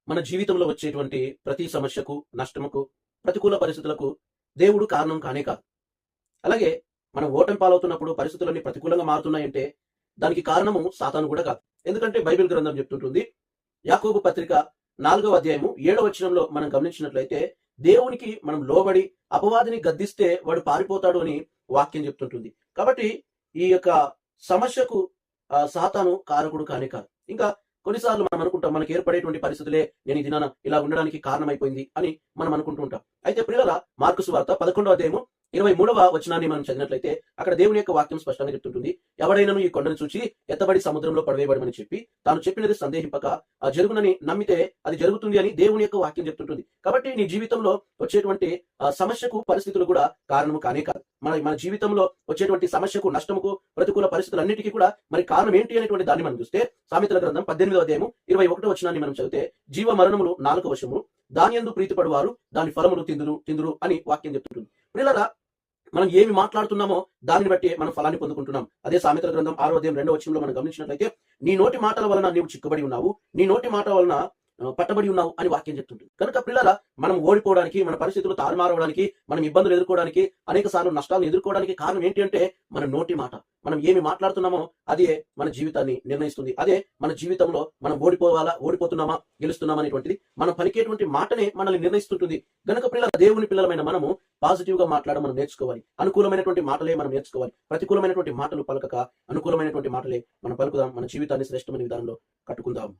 మన జీవితంలో వచ్చేటువంటి ప్రతి సమస్యకు, నష్టముకు, ప్రతికూల పరిస్థితులకు దేవుడు కారణం కానే కాదు. అలాగే మనం ఓటమి పాలవుతున్నప్పుడు పరిస్థితులన్నీ ప్రతికూలంగా మారుతున్నాయంటే దానికి కారణము సాతాను కూడా కాదు. ఎందుకంటే బైబిల్ గ్రంథం చెప్తుంటుంది. యాకోబు పత్రిక 4వ అధ్యాయము 7వ వచనంలో మనం గమనించినట్లయితే దేవునికి మనం లోబడి అపవాదిని గద్దిస్తే వాడు పారిపోతాడు అని వాక్యం చెప్తుంటుంది. కాబట్టి ఈ యొక్క సమస్యకు సాతాను కారకుడు కానే కాదు. ఇంకా కొన్నిసార్లు మనం అనుకుంటాం మనకి ఏర్పడేటువంటి పరిస్థితులే నేను ఈ దినాన ఇలా ఉండడానికి కారణమైపోయింది అని మనం అనుకుంటూ ఉంటాం. అయితే ప్రియులారా, మార్కు సువార్త 11వ అధ్యాయము 23వ వచనాన్ని మనం చదివినట్లయితే అక్కడ దేవుని యొక్క వాక్యం స్పష్టంగా చెప్తుంటుంది. ఎవడైనను ఈ కొండను చూచి ఎత్తబడి సముద్రంలో పడవేయబడమని చెప్పి తాను చెప్పినది సందేహింపక ఆ జరుగునని నమ్మితే అది జరుగుతుంది అని దేవుని యొక్క వాక్యం చెప్తుంటుంది. కాబట్టి నీ జీవితంలో వచ్చేటువంటి సమస్యకు పరిస్థితులు కూడా కారణము కానే కాదు. మన జీవితంలో వచ్చేటువంటి సమస్యకు, నష్టముకు, ప్రతికూల పరిస్థితులన్నిటికీ కూడా మరి కారణం ఏంటి అనేటువంటి దాన్ని మనం చూస్తే సామెతల గ్రంథం 18వ అధ్యాయము 21వ వచనాన్ని మనం చదివితే జీవ మరణములు నాలుక వశము, దానియందు ప్రీతిపడువారు దాని ఫలములు తిందురు అని వాక్యం చెప్తుంటుంది. ప్రియులారా, మనం ఏమి మాట్లాడుతున్నామో దానిని బట్టి మనం ఫలాన్ని పొందుకుంటున్నాం. అదే సామెతల గ్రంథం 6వ అధ్యాయం 2వ వచనంలో మనం గమనించినట్లయితే నీ నోటి మాటల వలన నీవు చిక్కబడి ఉన్నావు, నీ నోటి మాట వలన పట్టబడి ఉన్నావు అని వాక్యం చెప్తుంటుంది. కనుక పిల్లల మనం ఓడిపోవడానికి, మన పరిస్థితులు తారుమారవడానికి, మనం ఇబ్బందులు ఎదుర్కోవడానికి, అనేక సార్లు నష్టాలను ఎదుర్కోవడానికి కారణం ఏంటి అంటే మన నోటి మాట. మనం ఏమి మాట్లాడుతున్నామో అదే మన జీవితాన్ని నిర్ణయిస్తుంది. అదే మన జీవితంలో మనం ఓడిపోతున్నామా, గెలుస్తున్నామా అనేటువంటిది మనం పలికేటువంటి మాటనే మనల్ని నిర్ణయిస్తుంటుంది. గనుక పిల్లల, దేవుని పిల్లలమైన మనము పాజిటివ్ గా మాట్లాడడం మనం నేర్చుకోవాలి. అనుకూలమైనటువంటి మాటలే మనం నేర్చుకోవాలి. ప్రతికూలమైనటువంటి మాటలు పలకక అనుకూలమైనటువంటి మాటలే మనం పలుకుదాం. మన జీవితాన్ని శ్రేష్టమైన విధానంలో కట్టుకుందాం.